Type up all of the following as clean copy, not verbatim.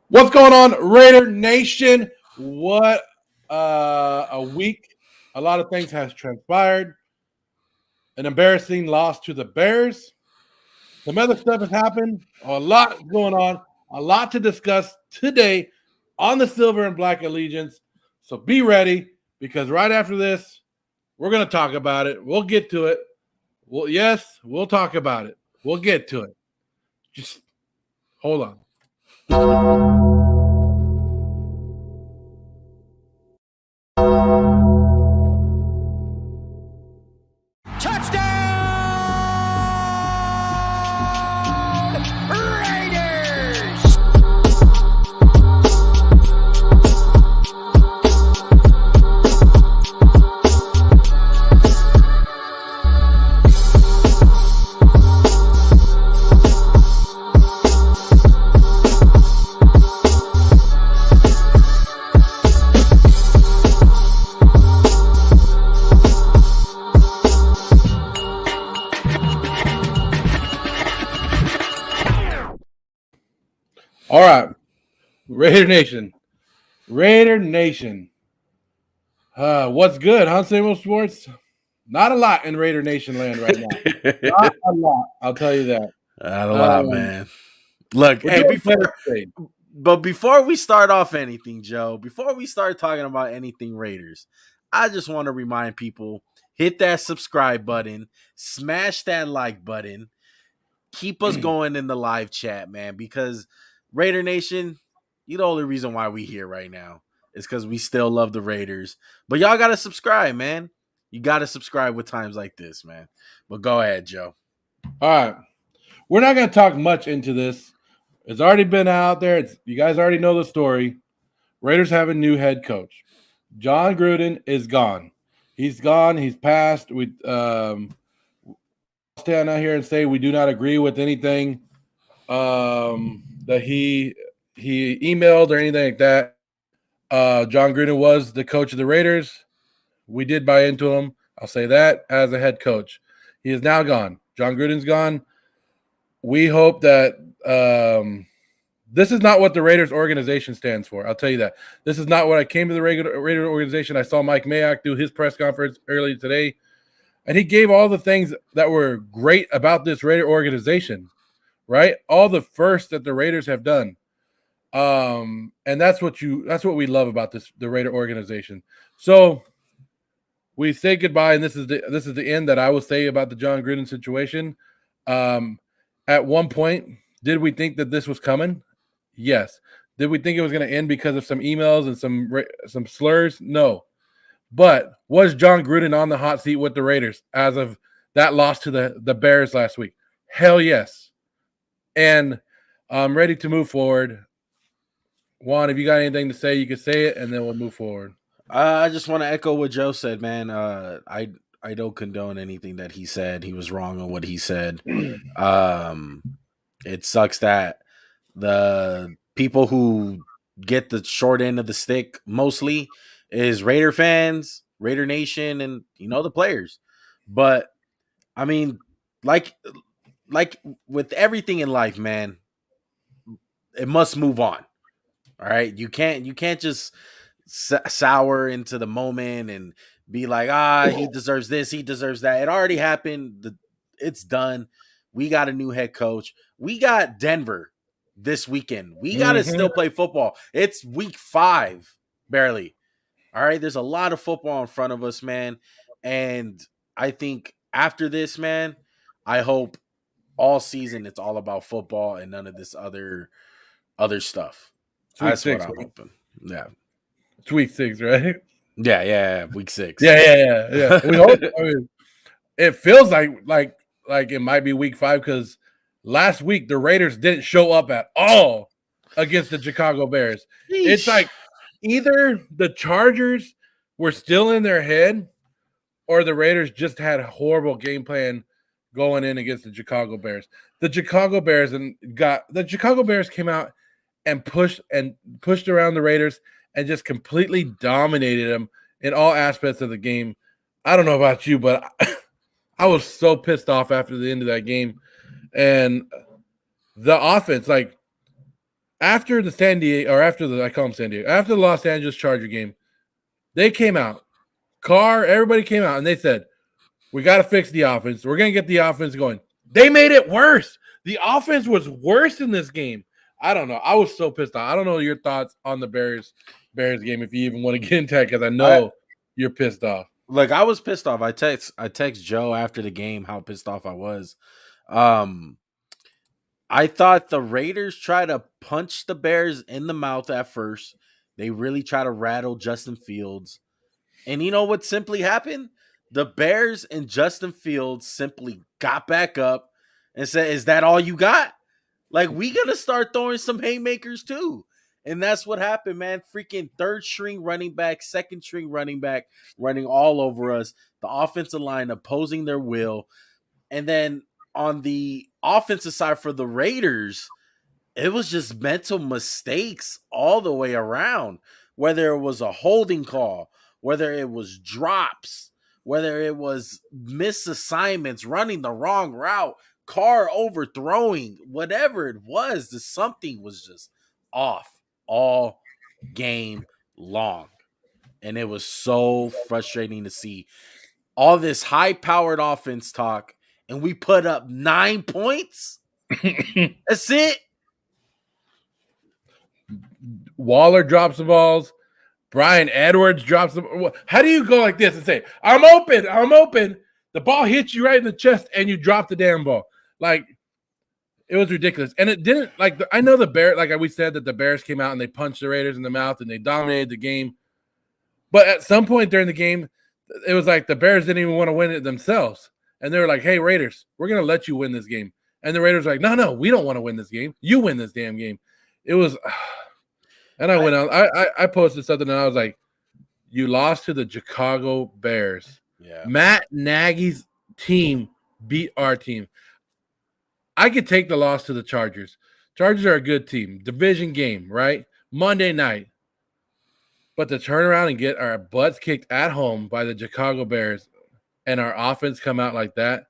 What's going on, Raider Nation? What a week. A lot of things has transpired. An embarrassing loss to the Bears. Some other stuff has happened. A lot going on. A lot to discuss today on the Silver and Black Allegiance. So be ready because right after this, we're going to talk about it. We'll get to it. We'll talk about it. We'll get to it. Just hold on. All right, Raider Nation. Raider Nation. What's good, huh, Same old sports? Not a lot in Raider Nation land right now. Not a lot, I'll tell you that. Not a lot, man. Look, We're hey, doing better today. before we start off anything, Joe, before we start talking about anything Raiders, I just want to remind people, hit that subscribe button, smash that like button, keep us going in the live chat, man, because Raider Nation, you the only reason why we here right now is because we still love the Raiders. But y'all got to subscribe, man. You got to subscribe with times like this, man. But go ahead, Joe. All right. We're not going to talk much into this. It's already been out there. You guys already know the story. Raiders have a new head coach. John Gruden is gone. He's gone. He's passed. We stand out here and say we do not agree with anything that he emailed or anything like that. John Gruden was the coach of the Raiders. We did buy into him. I'll say that as a head coach. He is now gone. John Gruden's gone. We hope that this is not what the Raiders organization stands for. I'll tell you that. This is not what I came to the Raider organization. I saw Mike Mayock do his press conference earlier today, and he gave all the things that were great about this Raider organization, right? All the firsts that the Raiders have done. And that's what we love about the Raider organization. So we say goodbye, and this is the end that I will say about the John Gruden situation. At one point, did we think that this was coming? Yes. Did we think it was going to end because of some emails and some slurs? No. But was John Gruden on the hot seat with the Raiders as of that loss to the Bears last week? Hell yes. And I'm ready to move forward. Juan, if you got anything to say, you can say it, and then we'll move forward. I just want to echo what Joe said, man. I don't condone anything that he said. He was wrong on what he said. It sucks that the people who get the short end of the stick mostly is Raider fans, Raider Nation, and the players. But I mean, like with everything in life, man, it must move on. All right, you can't just sour into the moment and be like, he deserves this, he deserves that. It already happened. It's done. We got a new head coach. We got Denver this weekend. We got to still play football. It's week 5, barely. All right, there's a lot of football in front of us, man. And I think after this, man, I hope all season it's all about football and none of this other stuff. That's what I'm hoping. Yeah. It's week 6, right? Yeah. Week 6. Yeah. We hope. I mean, it feels like it might be week 5 because last week the Raiders didn't show up at all against the Chicago Bears. Sheesh. It's like either the Chargers were still in their head or the Raiders just had a horrible game plan going in against the Chicago Bears. The Chicago Bears came out and pushed around the Raiders and just completely dominated them in all aspects of the game. I don't know about you, but I was so pissed off after the end of that game. And the offense, like after the San Diego, or after the, I call them San Diego, after the Los Angeles Charger game, they came out. Carr, everybody came out, and they said, we got to fix the offense. We're going to get the offense going. They made it worse. The offense was worse in this game. I don't know. I was so pissed off. I don't know your thoughts on the Bears game, if you even want to get into that, because I know you're pissed off. Look, I was pissed off. I text Joe after the game how pissed off I was. I thought the Raiders tried to punch the Bears in the mouth at first. They really try to rattle Justin Fields. And you know what simply happened? The Bears and Justin Fields simply got back up and said, "Is that all you got? Like, we got to start throwing some haymakers too." And that's what happened, man. Freaking third string running back, second string running back running all over us. The offensive line opposing their will. And then on the offensive side for the Raiders, it was just mental mistakes all the way around. Whether it was a holding call, whether it was drops, whether it was missed assignments, running the wrong route, Carr overthrowing, whatever it was, something was just off all game long. And it was so frustrating to see all this high-powered offense talk, and we put up 9 points. That's it. Waller drops the balls. Brian Edwards drops the. How do you go like this and say, "I'm open, I'm open"? The ball hits you right in the chest, and you drop the damn ball. Like, it was ridiculous, and it didn't. Like, I know the Bears. Like we said, that the Bears came out and they punched the Raiders in the mouth and they dominated the game. But at some point during the game, it was like the Bears didn't even want to win it themselves, and they were like, "Hey, Raiders, we're gonna let you win this game." And the Raiders were like, "No, we don't want to win this game. You win this damn game." It was. And I went out. I posted something, and I was like, "You lost to the Chicago Bears. Yeah. Matt Nagy's team beat our team. I could take the loss to the Chargers. Chargers are a good team. Division game, right? Monday night. But to turn around and get our butts kicked at home by the Chicago Bears and our offense come out like that."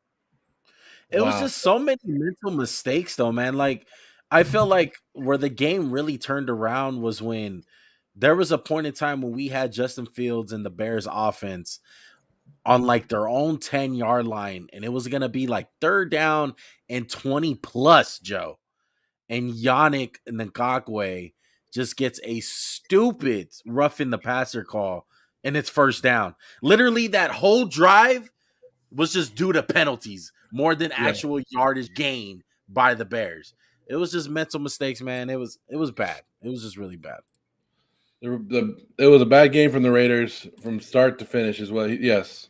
It was just so many mental mistakes, though, man. Like, I feel like where the game really turned around was when there was a point in time when we had Justin Fields and the Bears offense on like their own 10-yard line, and it was going to be like 3rd down and 20 plus, Joe. And Yannick Ngakwe just gets a stupid roughing the passer call, and it's 1st down. Literally, that whole drive was just due to penalties more than actual yardage gain by the Bears. It was just mental mistakes, man. It was bad. It was just really bad. It was a bad game from the Raiders from start to finish as well. Yes.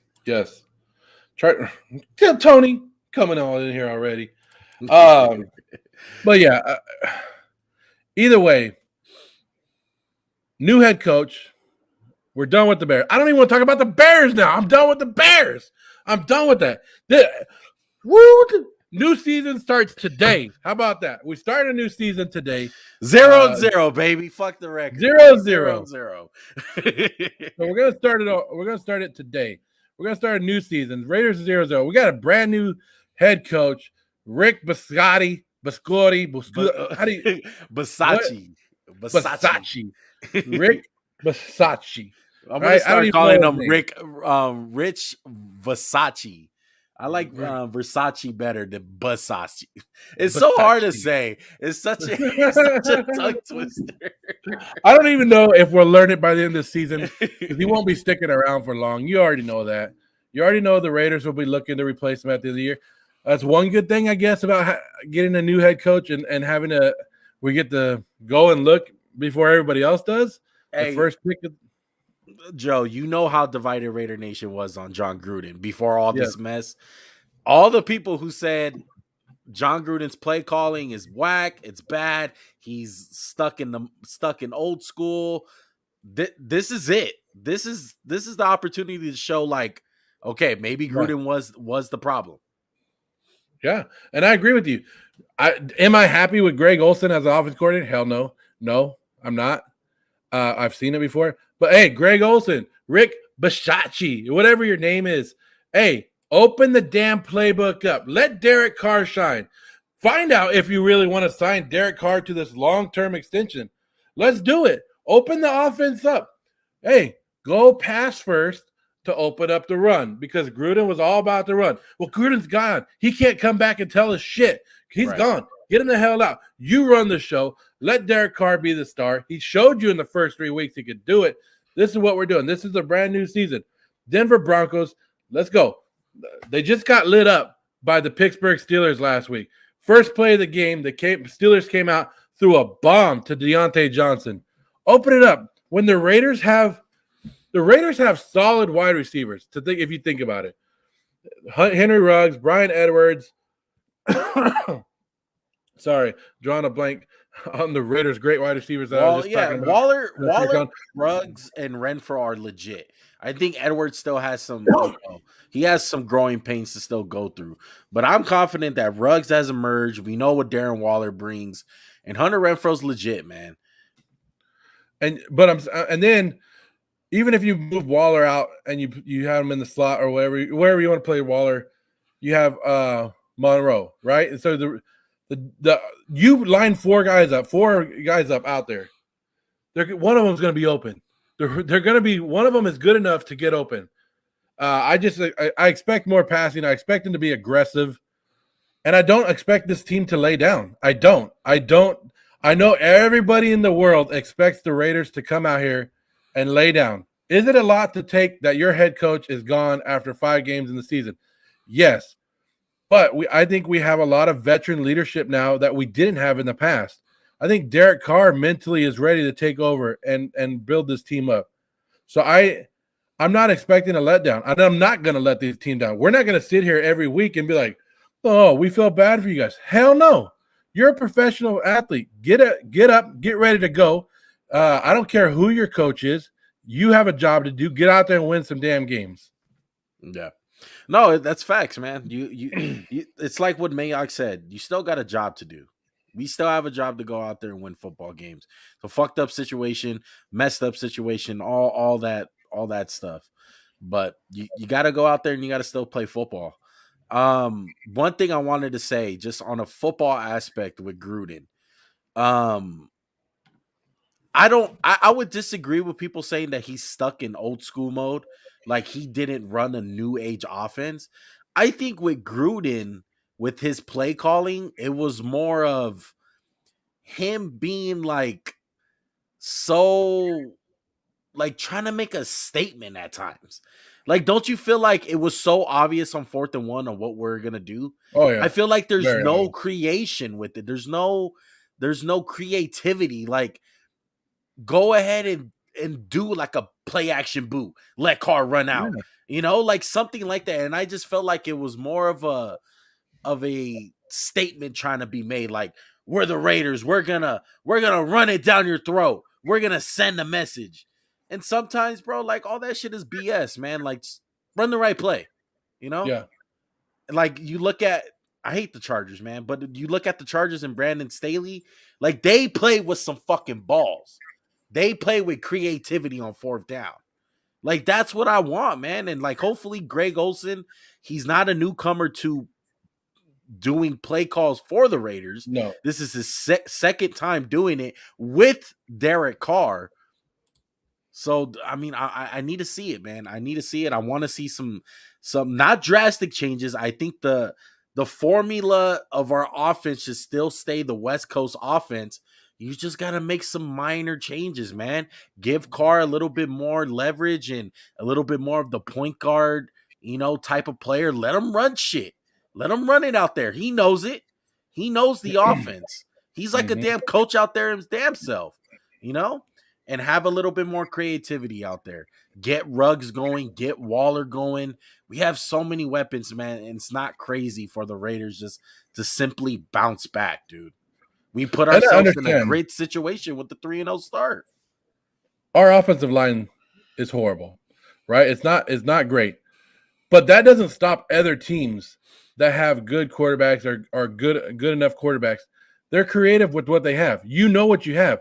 Tony coming on in here already. But yeah, either way, new head coach. We're done with the Bears. I don't even want to talk about the Bears now. I'm done with the Bears. I'm done with that. New season starts today. How about that? We start a new season today. 0-0, baby. Fuck the record. 0-0. 0-0. So we're gonna start it. We're gonna start it today. We're gonna start a new season. Raiders 0-0. We got a brand new head coach, Rick Biscotti. How do you? Basacci. Rick Bisacci. I'm gonna start calling him Rich Versace. I like Versace better than Basacci. It's so hard to say. It's such a tongue twister. I don't even know if we'll learn it by the end of the season, because he won't be sticking around for long. You already know that. You already know the Raiders will be looking to replace him at the end of the year. That's one good thing, I guess, about getting a new head coach and having we get to go and look before everybody else does. Hey, the first pick. Joe, you know how divided Raider Nation was on John Gruden before all this mess. All the people who said John Gruden's play calling is whack, it's bad, he's stuck in old school. This is it. This is the opportunity to show, like, okay, maybe Gruden was the problem. Yeah, and I agree with you. Am I happy with Greg Olson as an offense coordinator? Hell no. No, I'm not. I've seen it before. But hey, Greg Olson, Rick Bisacci, whatever your name is, hey, open the damn playbook up. Let Derek Carr shine. Find out if you really want to sign Derek Carr to this long-term extension. Let's do it. Open the offense up. Hey, go pass first to open up the run because Gruden was all about the run. Well, Gruden's gone. He can't come back and tell us shit. He's gone. Get him the hell out. You run the show. Let Derek Carr be the star. He showed you in the first 3 weeks he could do it. This is what we're doing. This is a brand new season. Denver Broncos, let's go. They just got lit up by the Pittsburgh Steelers last week. First play of the game, Steelers came out, threw a bomb to Deontay Johnson. Open it up. When the Raiders have solid wide receivers. If you think about it, Henry Ruggs, Brian Edwards. Sorry, drawing a blank on the Raiders' great wide receivers. Waller, Ruggs, and Renfro are legit. I think Edwards still has some. He has some growing pains to still go through, but I'm confident that Ruggs has emerged. We know what Darren Waller brings, and Hunter Renfro's legit, man. And then even if you move Waller out and you have him in the slot or wherever you want to play Waller, you have Monroe, right? And so you line four guys up out there. One of them is going to be open. They're going to be one of them is good enough to get open. I expect more passing. I expect them to be aggressive, and I don't expect this team to lay down. I don't. I know everybody in the world expects the Raiders to come out here and lay down. Is it a lot to take that your head coach is gone after 5 games in the season? Yes. But I think we have a lot of veteran leadership now that we didn't have in the past. I think Derek Carr mentally is ready to take over and build this team up. So I'm not expecting a letdown. And I'm not going to let this team down. We're not going to sit here every week and be like, oh, we feel bad for you guys. Hell no. You're a professional athlete. Get up, get ready to go. I don't care who your coach is. You have a job to do. Get out there and win some damn games. Yeah. No, that's facts, man. You it's like what Mayock said. You still got a job to do. We still have a job to go out there and win football games. So fucked up situation, messed up situation, all that stuff. But you got to go out there and you got to still play football. One thing I wanted to say, just on a football aspect with Gruden, I would disagree with people saying that he's stuck in old school mode, like he didn't run a new age offense. I think with Gruden, with his play calling, it was more of him being like so like trying to make a statement at times. Like, don't you feel like it was so obvious on 4th and 1 on what we're gonna do? Oh yeah. I feel like there's no creation with it. There's no creativity. Like, go ahead and do like a play action boo. Let Carr run out. Yeah. You know, like something like that. And I just felt like it was more of a statement trying to be made. Like, we're the Raiders. We're gonna run it down your throat. We're gonna send a message. And sometimes, bro, like all that shit is BS, man. Like, just run the right play, you know? Yeah. Like you look at, I hate the Chargers, man, but you look at the Chargers and Brandon Staley, like they play with some fucking balls. They play with creativity on 4th down. Like that's what I want, man. And like hopefully Greg Olsen, he's not a newcomer to doing play calls for the Raiders. No. This is his second time doing it with Derek Carr. So, I mean, I need to see it, man. I need to see it. I want to see some not drastic changes. I think the formula of our offense should still stay the West Coast offense. You just got to make some minor changes, man. Give Carr a little bit more leverage and a little bit more of the point guard, type of player. Let him run shit. Let him run it out there. He knows it. He knows the offense. He's like a damn coach out there his damn self, and have a little bit more creativity out there. Get Ruggs going, get Waller going. We have so many weapons, man, and it's not crazy for the Raiders just to simply bounce back, dude. We put ourselves in a great situation with the 3-0 start. Our offensive line is horrible, right? It's not great. But that doesn't stop other teams that have good quarterbacks or good enough quarterbacks. They're creative with what they have. You know what you have.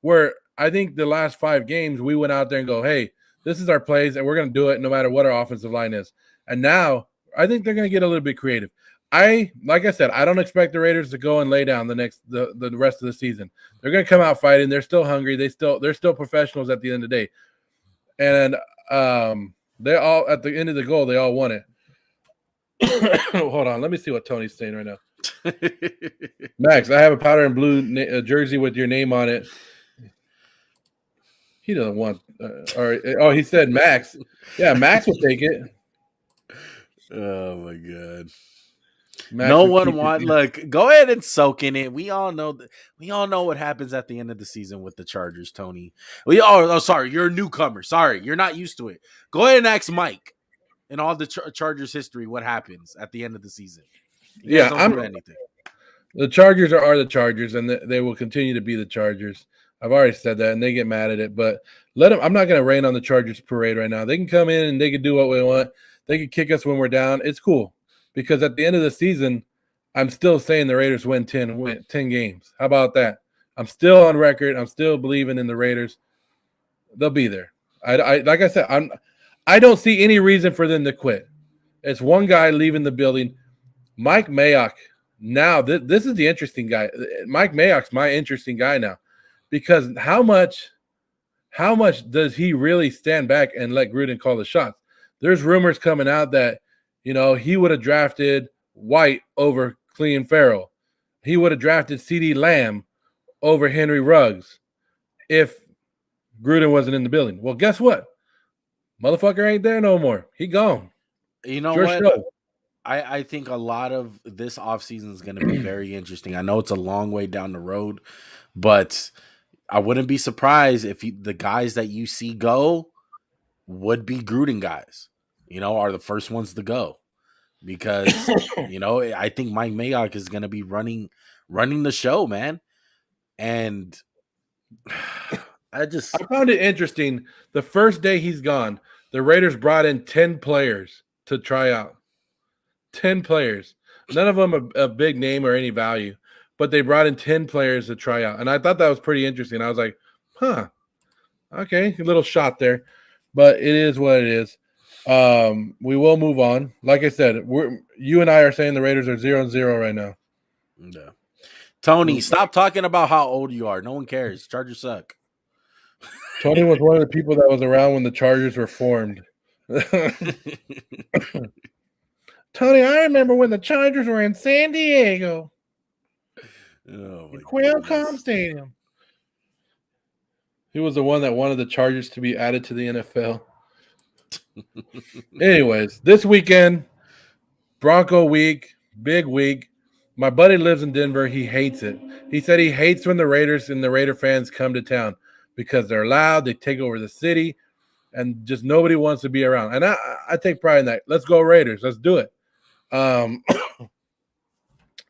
Where I think the last 5 games, we went out there and go, hey, this is our plays, and we're going to do it no matter what our offensive line is. And now I think they're going to get a little bit creative. like I said, I don't expect the Raiders to go and lay down the rest of the season. They're going to come out fighting. They're still hungry. They're still professionals at the end of the day. And they all at the end of the goal, they all won it. Hold on, let me see what Tony's saying right now. Max, I have a powder and blue jersey with your name on it. He doesn't want. He said Max. Yeah, Max will take it. Oh my god. Max no one want. Look, go ahead and soak in it. We all know that. We all know what happens at the end of the season with the Chargers, Tony. Sorry, you're a newcomer. Sorry, you're not used to it. Go ahead and ask Mike in all the Chargers history what happens at the end of the season. You guys don't do anything. The Chargers are the Chargers, and they will continue to be the Chargers. I've already said that, and they get mad at it. But let them. I'm not going to rain on the Chargers parade right now. They can come in and they can do what we want. They can kick us when we're down. It's cool. Because at the end of the season, I'm still saying the Raiders win 10 games. How about that? I'm still on record. I'm still believing in the Raiders. They'll be there. I like I said, I don't see any reason for them to quit. It's one guy leaving the building. Mike Mayock. Now, this is the interesting guy. Mike Mayock's my interesting guy now. Because how much does he really stand back and let Gruden call the shots? There's rumors coming out that he would have drafted White over Clelin Ferrell. He would have drafted CeeDee Lamb over Henry Ruggs if Gruden wasn't in the building. Well, guess what? Motherfucker ain't there no more. He gone. You know what? I think a lot of this offseason is going to be very interesting. I know it's a long way down the road, but I wouldn't be surprised if the guys that you see go would be Gruden guys. Are the first ones to go because, I think Mike Mayock is going to be running the show, man. And I found it interesting. The first day he's gone, the Raiders brought in 10 players to try out. 10 players. None of them a big name or any value, but they brought in 10 players to try out. And I thought that was pretty interesting. I was like, okay, a little shot there, but it is what it is. We will move on. Like I said, you and I are saying the Raiders are 0-0 right now. Yeah. Tony, stop talking about how old you are. No one cares. Chargers suck. Tony was one of the people that was around when the Chargers were formed. Tony, I remember when the Chargers were in San Diego. Qualcomm Stadium. He was the one that wanted the Chargers to be added to the NFL. Anyways, this weekend, Bronco week, big week. My buddy lives in Denver. He hates it. He said he hates when the Raiders and the Raider fans come to town because they're loud, they take over the city, and just nobody wants to be around. And I take pride in that. Let's go Raiders. Let's do it.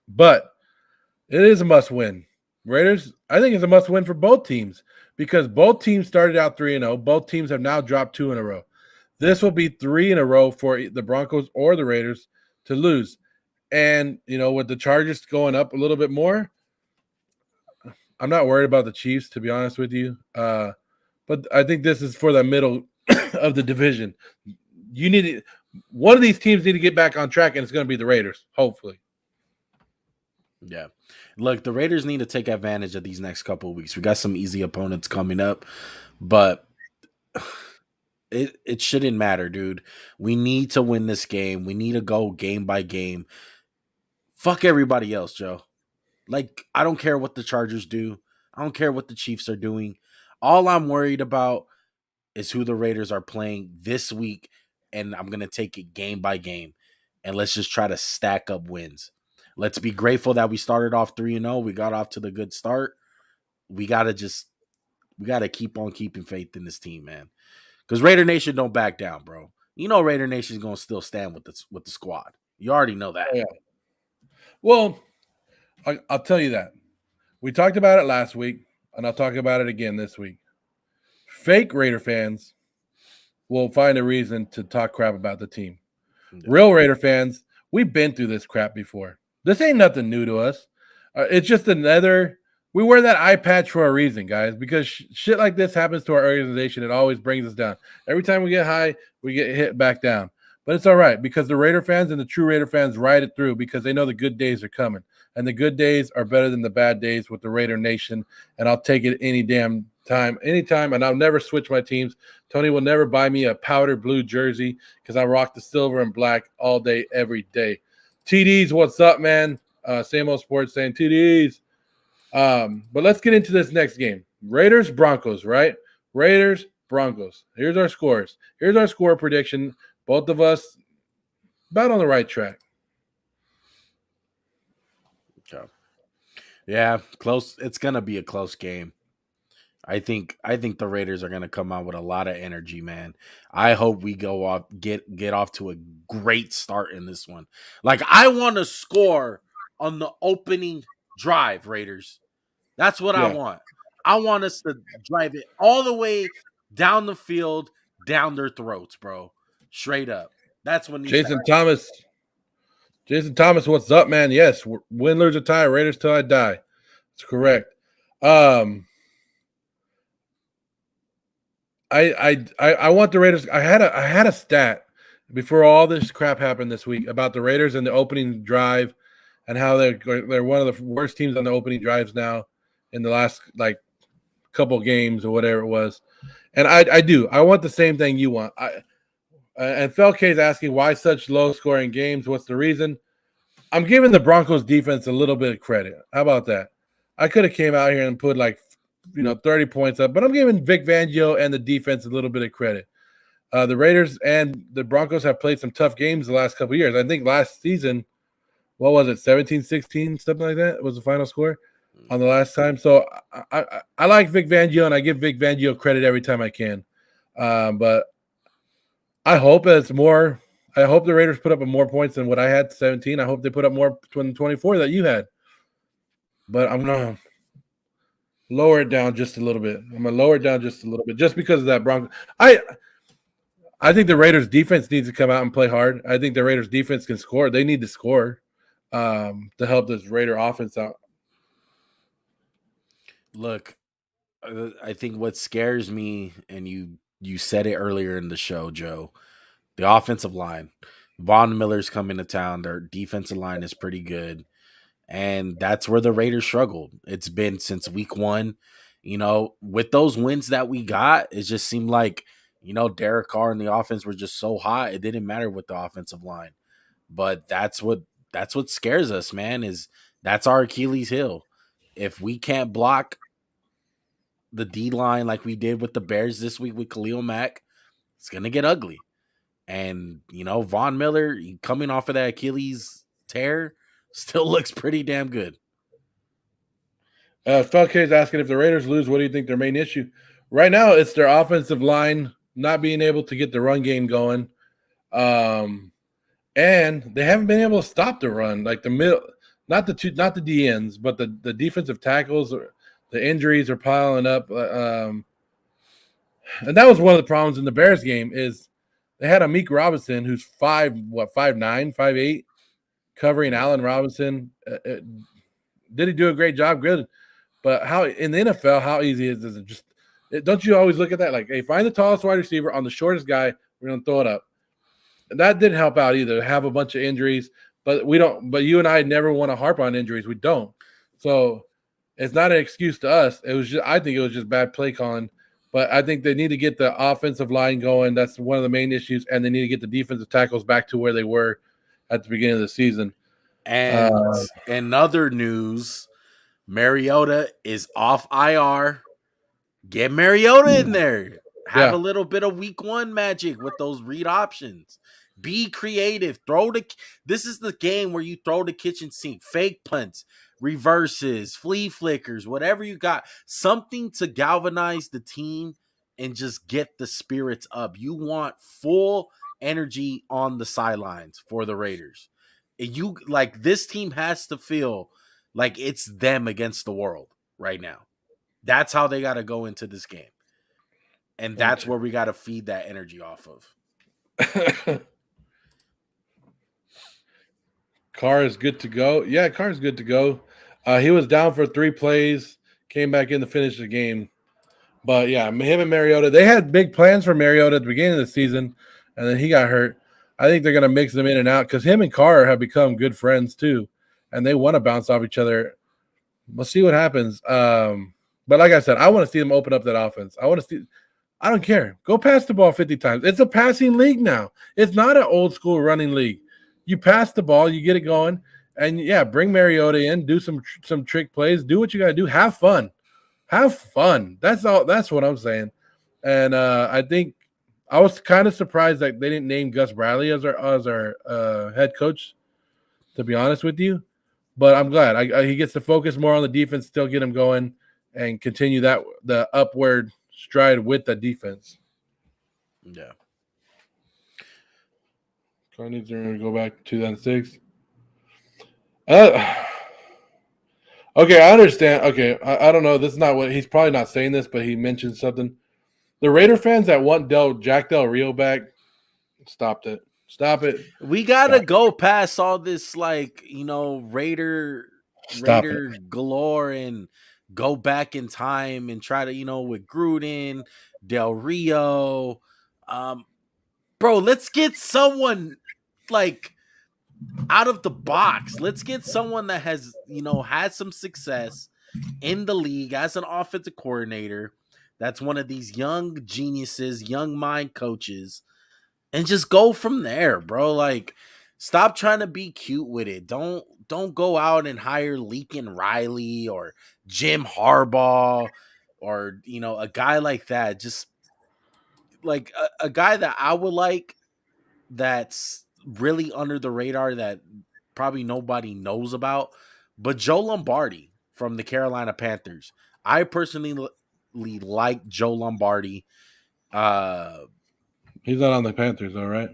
But it is a must-win. Raiders, I think it's a must-win for both teams because both teams started out 3-0. Both teams have now dropped 2 in a row. This will be 3 in a row for the Broncos or the Raiders to lose. And, with the Chargers going up a little bit more, I'm not worried about the Chiefs, to be honest with you. But I think this is for the middle of the division. One of these teams need to get back on track, and it's going to be the Raiders, hopefully. Yeah. Look, the Raiders need to take advantage of these next couple of weeks. We got some easy opponents coming up, but it shouldn't matter, dude. We need to win this game. We need to go game by game. Fuck everybody else, Joe. Like, I don't care what the Chargers do. I don't care what the Chiefs are doing. All I'm worried about is who the Raiders are playing this week, and I'm going to take it game by game. And let's just try to stack up wins. Let's be grateful that we started off 3-0. We got off to the good start. We got to keep on keeping faith in this team, man. Because Raider Nation don't back down, bro. Raider Nation is going to still stand with the squad. You already know that. Yeah. Well, I'll tell you that. We talked about it last week, and I'll talk about it again this week. Fake Raider fans will find a reason to talk crap about the team. Yeah. Real Raider fans, we've been through this crap before. This ain't nothing new to us. It's just we wear that eye patch for a reason, guys, because shit like this happens to our organization. It always brings us down. Every time we get high, we get hit back down. But it's all right because the Raider fans and the true Raider fans ride it through because they know the good days are coming. And the good days are better than the bad days with the Raider Nation. And I'll take it any damn time, anytime. And I'll never switch my teams. Tony will never buy me a powder blue jersey because I rock the silver and black all day, every day. TDs, what's up, man? Same old sports saying TDs. But let's get into this next game. Raiders, Broncos, right? Raiders, Broncos. Here's our scores. Here's our score prediction. Both of us about on the right track. Okay. Yeah, close. It's gonna be a close game. I think the Raiders are gonna come out with a lot of energy, man. I hope we go off get off to a great start in this one. Like I want to score on the opening drive, Raiders. That's what I Yeah. want. I want us to drive it all the way down the field, down their throats, bro. Straight up. That's what needs to Jason Thomas. Jason Thomas, what's up, man? Yes, win, lose, or tie. Raiders till I die. That's correct. I want the Raiders. I had a stat before all this crap happened this week about the Raiders and the opening drive and how they're one of the worst teams on the opening drives now in the last like couple games or whatever it was. And I want the same thing you want. And Felke is asking why such low scoring games. What's the reason? I'm giving the Broncos defense a little bit of credit. How about that? I could have came out here and put 30 points up, but I'm giving Vic Fangio and the defense a little bit of credit. The Raiders and the Broncos have played some tough games the last couple of years. I think last season, what was it, 17-16, something like that was the final score on the last time. So I like Vic Fangio, and I give Vic Fangio credit every time I can. But I hope it's more. I hope the Raiders put up more points than what I had, 17. I hope they put up more than 24 that you had. But I'm going to lower it down just a little bit. I'm going to lower it down just a little bit just because of that Broncos. I think the Raiders defense needs to come out and play hard. I think the Raiders defense can score. They need to score to help this Raider offense out. Look, I think what scares me, and you said it earlier in the show, Joe, the offensive line. Von Miller's coming to town. Their defensive line is pretty good. And that's where the Raiders struggled. It's been since week one. With those wins that we got, it just seemed like, Derek Carr and the offense were just so hot. It didn't matter with the offensive line. But that's what scares us, man, is that's our Achilles heel. If we can't block the D line like we did with the Bears this week with Khalil Mack, it's gonna get ugly. And Von Miller coming off of that Achilles tear still looks pretty damn good. Felke is asking if the Raiders lose, what do you think their main issue? Right now, it's their offensive line not being able to get the run game going, and they haven't been able to stop the run. Like the middle, not the DNs, but the defensive tackles. The injuries are piling up, and that was one of the problems in the Bears game. Is they had Amik Robinson, who's 5'9", 5'8", covering Allen Robinson. Did he do a great job? Good. But how in the NFL, how easy is it? Just don't you always look at that? Like, hey, find the tallest wide receiver on the shortest guy. We're going to throw it up. And that didn't help out either. Have a bunch of injuries, but we don't. But you and I never want to harp on injuries. We don't. So it's not an excuse to us. It was just. I think it was just bad play calling. But I think they need to get the offensive line going. That's one of the main issues, and they need to get the defensive tackles back to where they were at the beginning of the season. And in other news, Mariota is off IR. Get Mariota in there. Have a little bit of week one magic with those read options. Be creative. This is the game where you throw the kitchen sink. Fake punts, reverses, flea flickers, whatever you got. Something to galvanize the team and just get the spirits up. You want full energy on the sidelines for the Raiders. This team has to feel like it's them against the world right now. That's how they got to go into this game. And that's where we got to feed that energy off of. Carr is good to go. Yeah, Carr is good to go. He was down for 3 plays, came back in to finish the game. But, yeah, him and Mariota, they had big plans for Mariota at the beginning of the season, and then he got hurt. I think they're going to mix them in and out because him and Carr have become good friends too, and they want to bounce off each other. We'll see what happens. But like I said, I want to see them open up that offense. I want to see. I don't care. Go pass the ball 50 times. It's a passing league now. It's not an old school running league. You pass the ball, you get it going, and yeah, bring Mariota in, do some trick plays, do what you got to do, have fun. Have fun. That's all. That's what I'm saying. And I think I was kind of surprised that they didn't name Gus Bradley as our head coach, to be honest with you. But I'm glad he gets to focus more on the defense, still get him going, and continue the upward stride with the defense. Yeah. Cardinals are going to go back to 2006. Okay, I understand. Okay, I don't know. This is not what he's probably not saying this, but he mentioned something. The Raider fans that want Jack Del Rio back, stop it. Stop it. We gotta go past all this, like, you know, Raider galore, and go back in time and try to, you know, with Gruden, Del Rio. Bro, let's get someone like out of the box. Let's get someone that has, you know, had some success in the league as an offensive coordinator. That's one of these young geniuses, young mind coaches, and just go from there, bro. Like, stop trying to be cute with it. Don't go out and hire Lincoln Riley or Jim Harbaugh or, you know, a guy like that. Just like a guy that I would like, that's really under the radar, that probably nobody knows about, but Joe Lombardi from the Carolina Panthers. I personally like Joe Lombardi. He's not on the Panthers, though, right?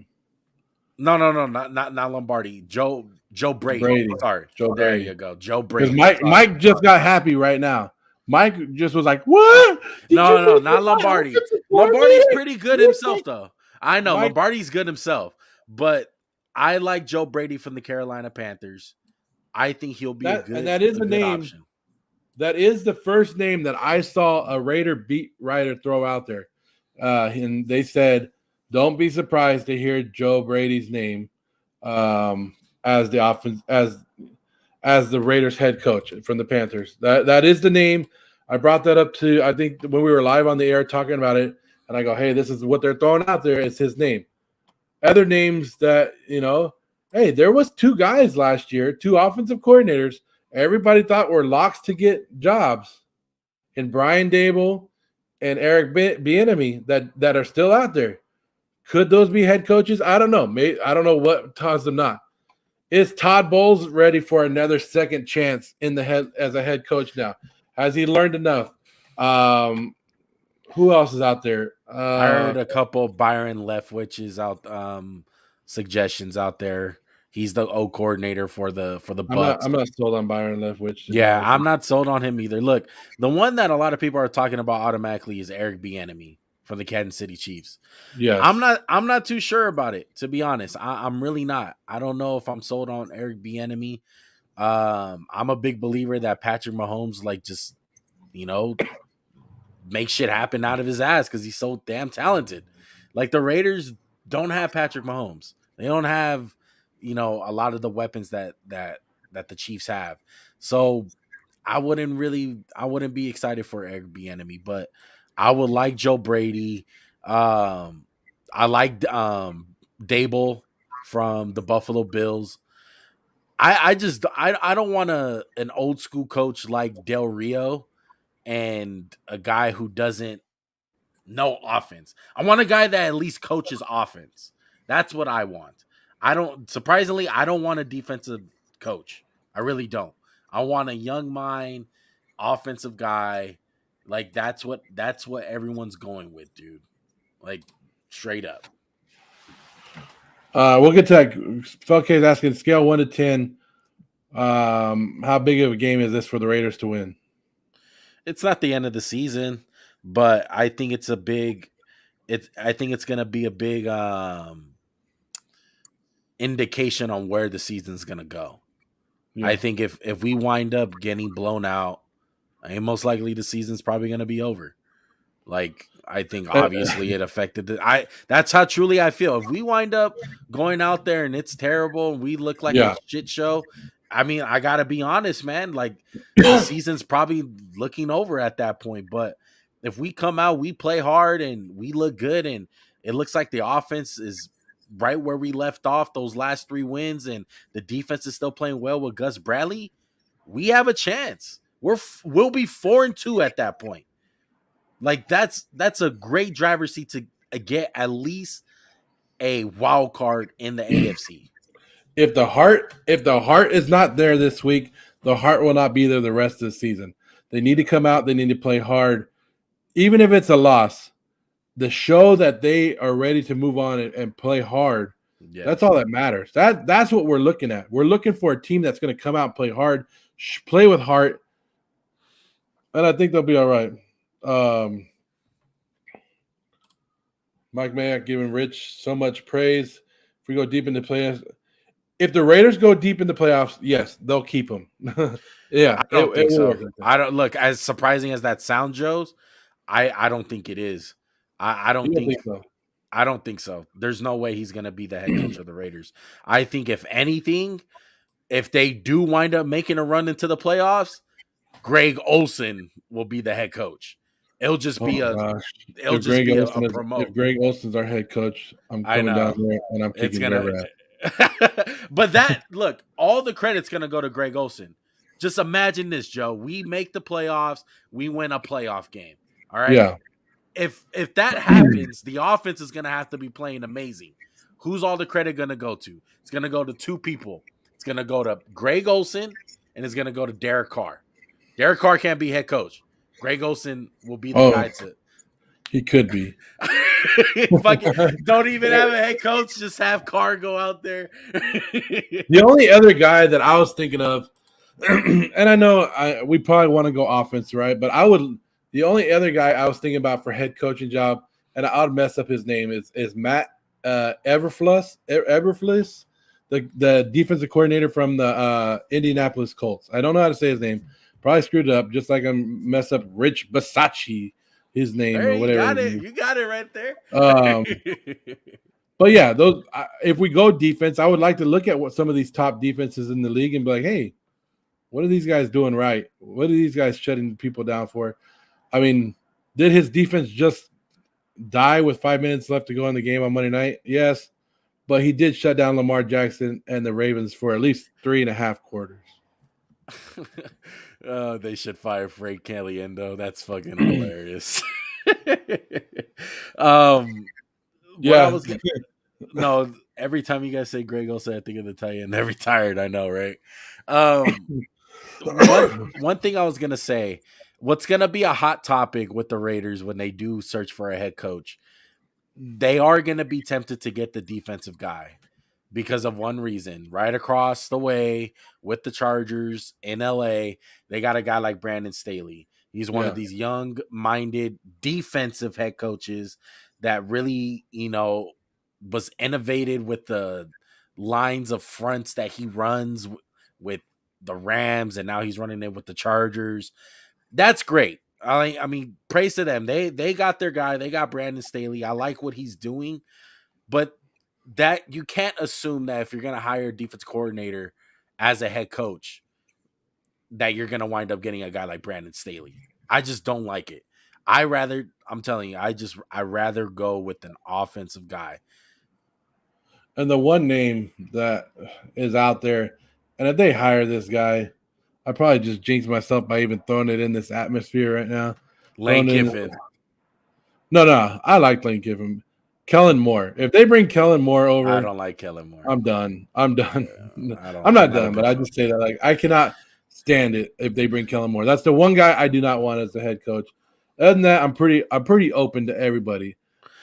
No, not Lombardi. Joe Brady. Sorry, Joe there Brady. you go, Joe Brady. Because Mike just got happy right now. Mike just was like, "What? No, not Lombardi. Lombardi's pretty good himself, though. I know Lombardi's good himself, but I like Joe Brady from the Carolina Panthers. I think he'll be a good, and that is the name. Option. That is the first name that I saw a Raider beat writer throw out there, and they said, "Don't be surprised to hear Joe Brady's name as the offense as the Raiders head coach from the Panthers." That is the name. I brought that up to, I think, when we were live on the air talking about it, and I go, "Hey, this is what they're throwing out there. It's his name." Other names that, you know, hey, there was 2 guys last year, 2 offensive coordinators everybody thought were locks to get jobs, and Brian Dable and Eric Bieniemy that are still out there. Could those be head coaches? I don't know. Maybe, I don't know what caused them not. Is Todd Bowles ready for another second chance in the head as a head coach now? Has he learned enough? Who else is out there? I heard a couple Byron Leftwich's out suggestions out there. He's the O coordinator for the Bucs. I'm not sold on Byron Leftwich. Yeah, I'm not sold on him either. Look, the one that a lot of people are talking about automatically is Eric Bieniemy from the Kansas City Chiefs. Yeah, I'm not too sure about it, to be honest. I'm really not. I don't know if I'm sold on Eric Bieniemy. I'm a big believer that Patrick Mahomes, like, just, you know, make shit happen out of his ass because he's so damn talented. Like, the Raiders don't have Patrick Mahomes. They don't have, you know, a lot of the weapons that the Chiefs have. So I wouldn't be excited for Eric Bieniemy, but I would like Joe Brady. I like Dable from the Buffalo Bills. I don't want an old school coach like Del Rio and a guy who doesn't know offense. I want a guy that at least coaches offense. That's what I want. I don't want a defensive coach. I really don't. I want a young mind, offensive guy. Like, that's what everyone's going with, dude. Like, straight up. We'll get to that. Felke's asking, scale 1 to 10. How big of a game is this for the Raiders to win? It's not the end of the season, but I think it's a big. I think it's gonna be a big indication on where the season's gonna go. Yeah. I think if we wind up getting blown out, I mean, most likely the season's probably gonna be over. Like, I think obviously it affected that's how truly I feel. If we wind up going out there and it's terrible and we look like a Yeah. shit show, I mean, I gotta be honest, man. Like, the season's probably looking over at that point. But if we come out, we play hard and we look good, and it looks like the offense is right where we left off those last 3 wins, and the defense is still playing well with Gus Bradley, we have a chance. We'll be 4-2 at that point. Like, that's a great driver's seat to get at least a wild card in the AFC. If the heart is not there this week, the heart will not be there the rest of the season. They need to come out. They need to play hard, even if it's a loss. The show that they are ready to move on and play hard. Yeah. That's all that matters. That's what we're looking at. We're looking for a team that's going to come out and play hard, play with heart, and I think they'll be all right. Mike Mayock giving Rich so much praise. If we go deep into playoffs, if the Raiders go deep in the playoffs, yes, they'll keep him. Yeah, I don't think so. I don't look, as surprising as that sounds, Joe's. I don't think it is. I don't think so. I don't think so. There's no way he's going to be the head coach of the Raiders. I think if anything, if they do wind up making a run into the playoffs, Greg Olsen will be the head coach. It'll just be a promote. If Greg Olsen's our head coach, I'm coming down there and I'm kicking their ass. But look, all the credit's going to go to Greg Olsen. Just imagine this, Joe. We make the playoffs. We win a playoff game. All right? Yeah. If that happens, the offense is going to have to be playing amazing. Who's all the credit going to go to? It's going to go to 2 people. It's going to go to Greg Olsen, and it's going to go to Derek Carr. Derek Carr can't be head coach. Greg Olsen will be the guy to. He could be. Don't even have a head coach. Just have Carr go out there. The only other guy that I was thinking of, and I know we probably want to go offense, right? But the only other guy I was thinking about for head coaching job, and I would mess up his name, is Matt Eberflus, the defensive coordinator from the Indianapolis Colts. I don't know how to say his name. Probably screwed it up, just like I messed up Rich Bisaccia, his name or whatever. You got it right there. But yeah, if we go defense, I would like to look at what some of these top defenses in the league and be like, hey, what are these guys doing right? What are these guys shutting people down for? I mean, did his defense just die with 5 minutes left to go in the game on Monday night? Yes, but he did shut down Lamar Jackson and the Ravens for at least 3.5 quarters. They should fire Frank Caliendo. That's fucking hilarious. Yeah. No, every time you guys say Greg Olsen, I think of the tight end. They're retired, I know, right? One thing I was gonna say, what's gonna be a hot topic with the Raiders when they do search for a head coach, they are gonna be tempted to get the defensive guy because of one reason. Right across the way with the Chargers in LA, they got a guy like Brandon Staley. He's one of these young-minded defensive head coaches that really, was innovative with the lines of fronts that he runs with the Rams, and now he's running it with the Chargers. That's great. I mean, praise to them. They got their guy. They got Brandon Staley. I like what he's doing, but that you can't assume that if you're going to hire a defense coordinator as a head coach, that you're going to wind up getting a guy like Brandon Staley. I just don't like it. I'm telling you, I rather go with an offensive guy. And the one name that is out there, and if they hire this guy, I probably just jinxed myself by even throwing it in this atmosphere right now. Lane Kiffin. No, I like Lane Kiffin. Kellen Moore. If they bring Kellen Moore over, I don't like Kellen Moore. I'm done. I'm not done, but I just say that like I cannot stand it if they bring Kellen Moore. That's the one guy I do not want as the head coach. Other than that, I'm pretty open to everybody.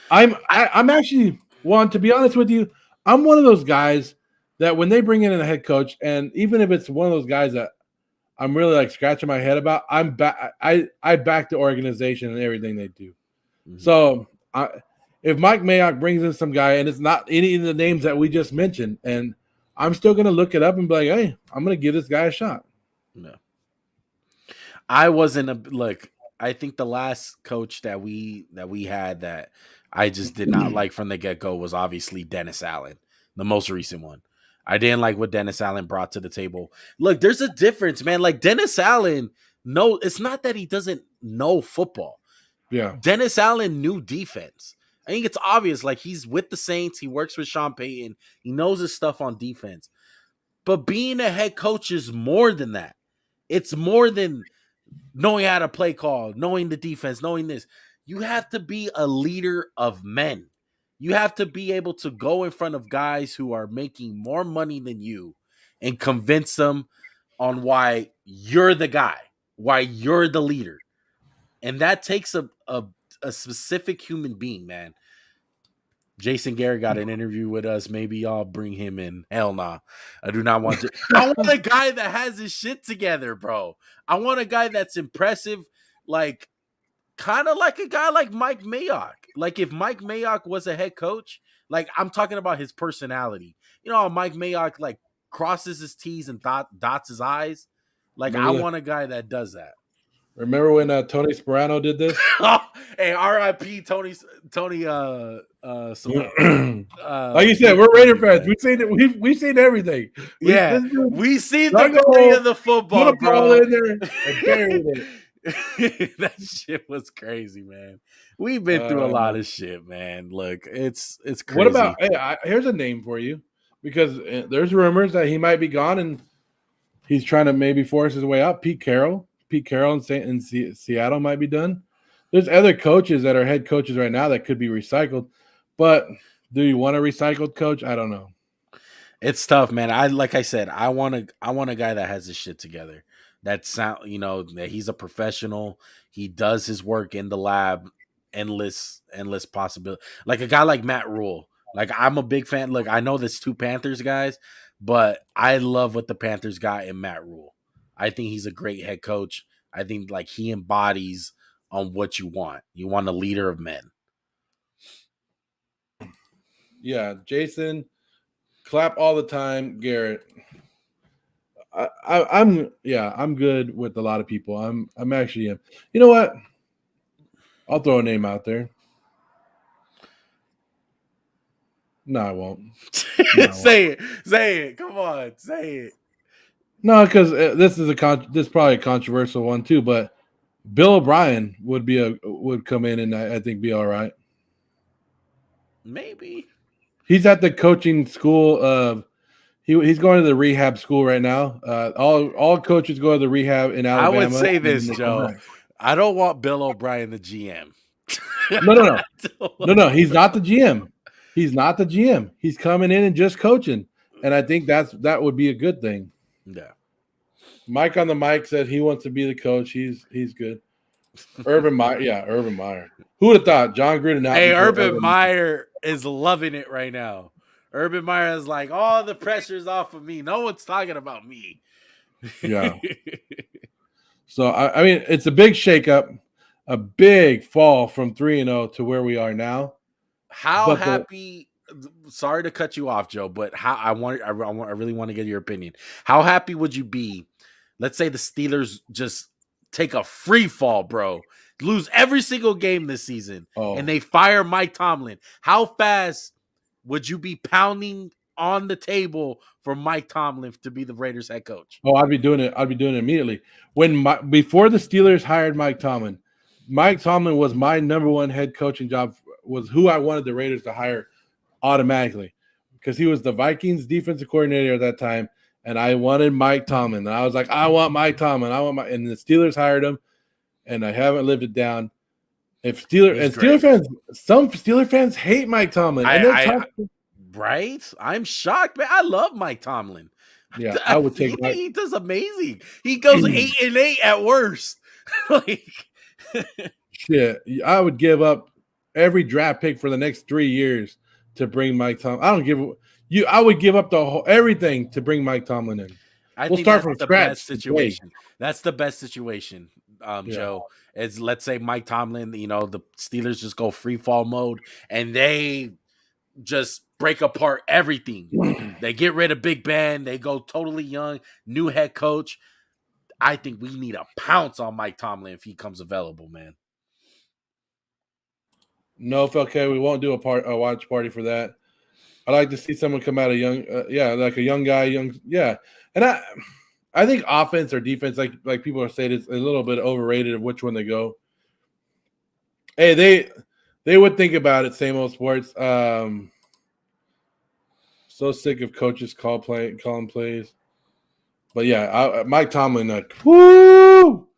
I'm actually to be honest with you, I'm one of those guys that when they bring in a head coach, and even if it's one of those guys that I'm really like scratching my head about, I back the organization and everything they do. Mm-hmm. So if Mike Mayock brings in some guy and it's not any of the names that we just mentioned, and I'm still going to look it up and be like, hey, I'm going to give this guy a shot. No. I I think the last coach that we had that I just did not like from the get go was obviously Dennis Allen, the most recent one. I didn't like what Dennis Allen brought to the table. Look, there's a difference, man. Like Dennis Allen, no, it's not that he doesn't know football. Yeah. Dennis Allen knew defense. I think it's obvious. Like he's with the Saints, he works with Sean Payton, he knows his stuff on defense. But being a head coach is more than that. It's more than knowing how to play call, knowing the defense, knowing this. You have to be a leader of men. You have to be able to go in front of guys who are making more money than you and convince them on why you're the guy, why you're the leader. And that takes a specific human being, man. Jason Garrett got an interview with us. Maybe y'all bring him in. Hell nah. I do not want to. I want a guy that has his shit together, bro. I want a guy that's impressive, like kind of like a guy like Mike Mayock. Like if Mike Mayock was a head coach, like I'm talking about his personality. You know how Mike Mayock like crosses his T's and dots his I's? Like I want a guy that does that. Remember when Tony Sperano did this? Hey, R.I.P. Tony. Like you said, we're Raider fans. We've seen it. We've seen everything. We seen the body of the football, put a ball in there and buried it. That shit was crazy, man. We've been through a lot of shit, man. Look, it's crazy. What about? Hey, here's a name for you, because there's rumors that he might be gone and he's trying to maybe force his way out. Pete Carroll in Seattle might be done. There's other coaches that are head coaches right now that could be recycled, but do you want a recycled coach? I don't know. It's tough, man. Like I said, I want a guy that has his shit together. That that he's a professional. He does his work in the lab. Endless possibility. Like a guy like Matt Rule. Like I'm a big fan. Look, I know there's two Panthers guys, but I love what the Panthers got in Matt Rule. I think he's a great head coach. I think like he embodies on what you want. You want a leader of men. Yeah, Jason, clap all the time. Garrett, I'm good with a lot of people. I'm actually You know what? I'll throw a name out there. No, I won't. Say it. Come on, say it. No, because this is probably a controversial one too. But Bill O'Brien would come in and I think be all right. Maybe he's at the coaching school of. He's going to the rehab school right now. All coaches go to the rehab in Alabama. I would say this, Joe. I don't want Bill O'Brien the GM. No. He's not the GM. He's not the GM. He's coming in and just coaching, and I think that would be a good thing. Yeah. Mike on the mic said he wants to be the coach. He's good. Urban Meyer. Who would have thought John Gruden? Hey, Urban Meyer is loving it right now. Urban Meyer is like, all the pressure's off of me. No one's talking about me. Yeah. So, I mean, it's a big shakeup, a big fall from 3-0 to where we are now. How happy sorry to cut you off, Joe, but I really want to get your opinion. How happy would you be? Let's say the Steelers just take a free fall, bro. Lose every single game this season, and they fire Mike Tomlin. How fast would you be pounding on the table for Mike Tomlin to be the Raiders head coach? Oh, I'd be doing it immediately. Before the Steelers hired Mike Tomlin was my number one head coaching job, was who I wanted the Raiders to hire automatically, because he was the Vikings defensive coordinator at that time, and I wanted Mike Tomlin. And I was like, I want Mike Tomlin. And the Steelers hired him, and I haven't lived it down. Steeler fans, some Steeler fans hate Mike Tomlin. Right? I'm shocked, man. I love Mike Tomlin. Yeah, I would take. He does amazing. He goes 8-8 at worst. Shit, I would give up every draft pick for the next 3 years to bring Mike Tomlin. I would give up everything to bring Mike Tomlin in. We'll start from scratch. Situation. That's the best situation, Joe. Is let's say Mike Tomlin, the Steelers just go free fall mode and they just break apart everything. They get rid of Big Ben. They go totally young, new head coach. I think we need to pounce on Mike Tomlin if he comes available, man. No, okay, we won't do a watch party for that. I like to see someone come out of young, like a young guy, and I think offense or defense, like people are saying, it's a little bit overrated of which one they go. Hey, they would think about it. Same old sports. So sick of coaches calling plays, but yeah, Mike Tomlin, woo!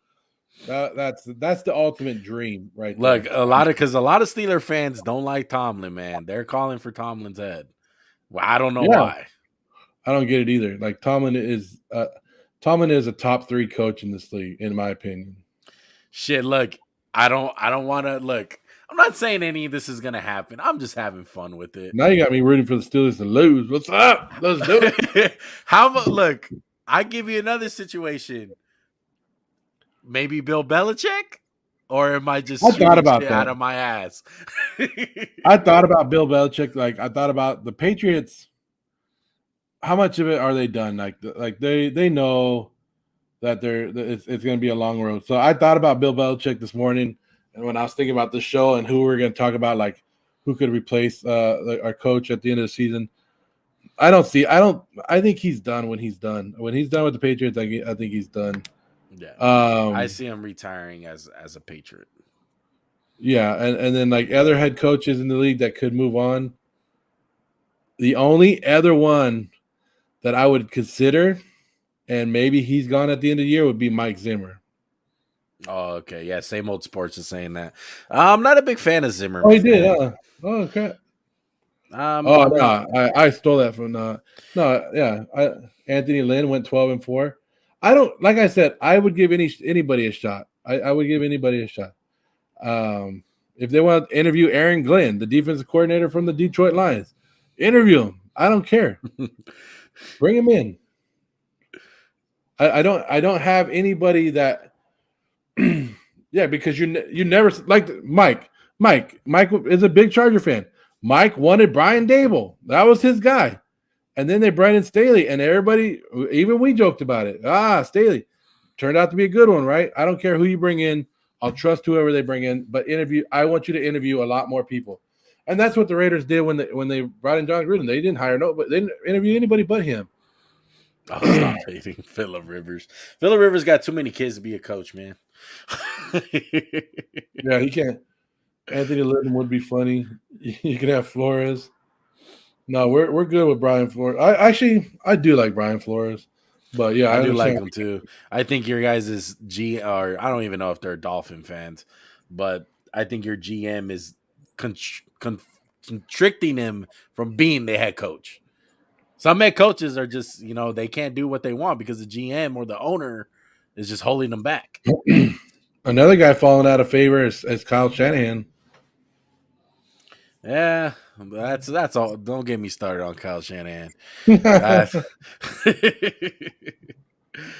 That's the ultimate dream right there. Look, a lot of Steeler fans don't like Tomlin, man. They're calling for Tomlin's head. Well, I don't know why. I don't get it either. Like Tomlin is a top 3 coach in this league, in my opinion. Shit, look, I don't want to look. I'm not saying any of this is gonna happen. I'm just having fun with it. Now you got me rooting for the Steelers to lose. What's up? Let's do it. How about look? I give you another situation. Maybe Bill Belichick, or am I just thought about that out of my ass? I thought about Bill Belichick. Like I thought about the Patriots. How much of it are they done? Like they know that it's going to be a long road. So I thought about Bill Belichick this morning, and when I was thinking about the show and who we were going to talk about, like who could replace our coach at the end of the season. I think he's done when he's done. When he's done with the Patriots, I think he's done. Yeah, I see him retiring as a Patriot. Yeah, and then like other head coaches in the league that could move on. The only other one that I would consider, and maybe he's gone at the end of the year, would be Mike Zimmer. Oh, okay. Yeah, same old sports is saying that. I'm not a big fan of Zimmer. Oh, he did. Oh, okay. No, I stole that from Anthony Lynn went 12-4. I don't, like I said, I would give anybody a shot. I would give anybody a shot. If they want to interview Aaron Glenn, the defensive coordinator from the Detroit Lions, interview him. I don't care. Bring him in. I don't have anybody that because you never like Mike. Mike is a big Charger fan. Mike wanted Brian Dable. That was his guy. And then they brought in Staley, and everybody, even we joked about it. Staley turned out to be a good one, right? I don't care who you bring in. I'll trust whoever they bring in, but I want you to interview a lot more people. And that's what the Raiders did when they brought in John Gruden. They didn't hire but they didn't interview anybody but him. I'll stop hating Phillip Rivers. Phillip Rivers got too many kids to be a coach, man. Yeah, he can't. Anthony Lynn would be funny. You could have Flores. No, we're good with Brian Flores. I do like Brian Flores, but yeah, I do like him too. I think your guys is or I don't even know if they're Dolphin fans, but I think your GM is constricting him from being the head coach. Some head coaches are just, they can't do what they want because the GM or the owner is just holding them back. Another guy falling out of favor is Kyle Shanahan. Yeah, that's all. Don't get me started on Kyle Shanahan.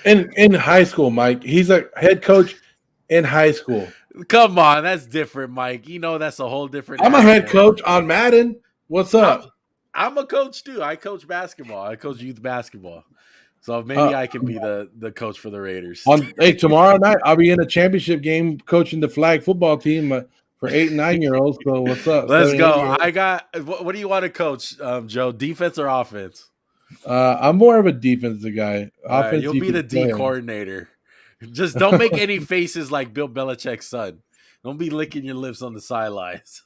In high school, Mike, he's a head coach in high school. Come on, that's different, Mike. That's a whole different. I'm a head coach on Madden. What's up? I'm a coach too. I coach basketball. I coach youth basketball. So maybe I can be the coach for the Raiders. Tomorrow night, I'll be in a championship game coaching the flag football team for 8 and 9-year-olds. So what's up? Let's go. I got. What do you want to coach, Joe? Defense or offense? I'm more of a defensive guy. Offense, you'll be the D coordinator. Just don't make any faces like Bill Belichick's son. Don't be licking your lips on the sidelines.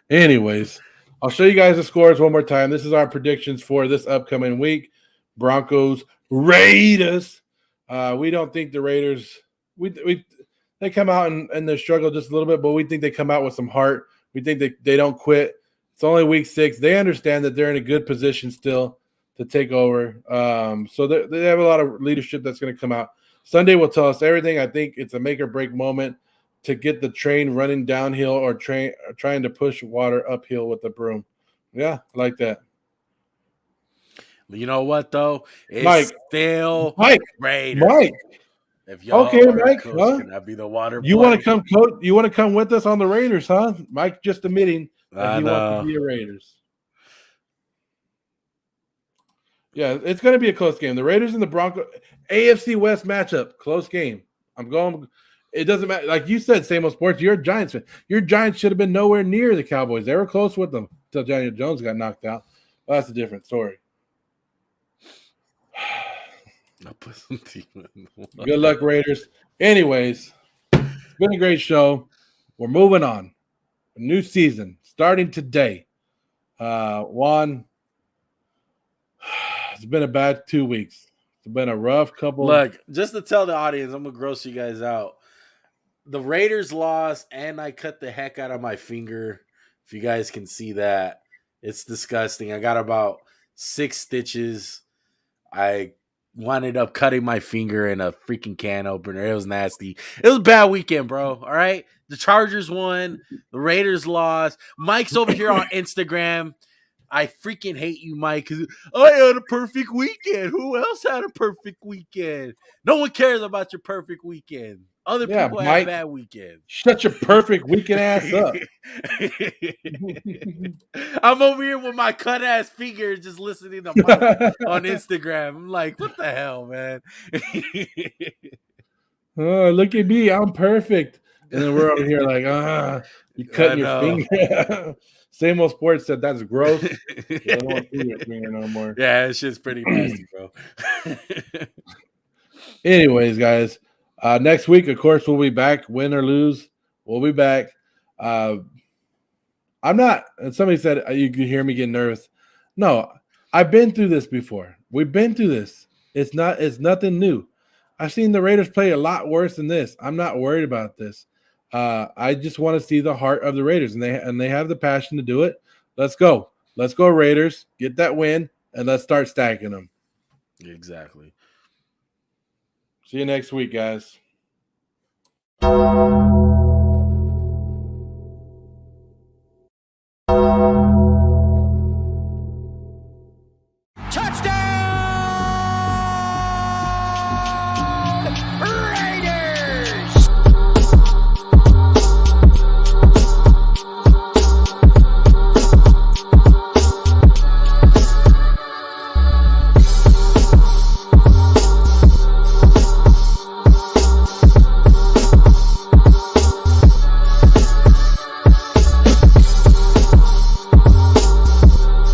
Anyways, I'll show you guys the scores one more time. This is our predictions for this upcoming week. Broncos, Raiders. We don't think the Raiders they come out and they struggle just a little bit, but we think they come out with some heart. We think they don't quit. It's only week 6. They understand that they're in a good position still to take over. So they have a lot of leadership that's going to come out. Sunday will tell us everything. I think it's a make or break moment to get the train running downhill or trying to push water uphill with the broom. Yeah, I like that. You know what, though? It's still Raiders. Mike. If y'all Mike, can I be the water You want to come coach? You want to come with us on the Raiders, huh? Mike just admitting that he wants to be a Raiders. Yeah, it's going to be a close game. The Raiders and the Broncos, AFC West matchup, close game. I'm going. It doesn't matter. Like you said, same old sports. You're a Giants fan. Your Giants should have been nowhere near the Cowboys. They were close with them until Daniel Jones got knocked out. Well, that's a different story. Good luck, Raiders. Anyways, it's been a great show. We're moving on. A new season starting today. Juan, it's been a bad 2 weeks. It's been a rough couple. Look, just to tell the audience, I'm gonna gross you guys out. The Raiders lost, and I cut the heck out of my finger. If you guys can see that, it's disgusting. I got about 6 stitches. I wound up cutting my finger in a freaking can opener. It was nasty. It was a bad weekend, bro. All right. The Chargers won. The Raiders lost. Mike's over here on Instagram. I freaking hate you, Mike, because I had a perfect weekend. Who else had a perfect weekend? No one cares about your perfect weekend. Other people have bad weekends. Shut your perfect weekend ass up. I'm over here with my cut ass finger just listening to Mike on Instagram. I'm like, what the hell, man? Oh, look at me. I'm perfect. And then we're over here like, you cutting your finger. Same old sports said that's gross. I don't want to see your finger no more. Yeah, that shit's pretty nasty, bro. Anyways, guys, next week, of course, we'll be back. Win or lose, we'll be back. I'm not. And somebody said you could hear me getting nervous. No, I've been through this before. We've been through this. It's nothing new. I've seen the Raiders play a lot worse than this. I'm not worried about this. I just want to see the heart of the Raiders, and they have the passion to do it. Let's go. Let's go, Raiders. Get that win, and let's start stacking them. Exactly. See you next week, guys.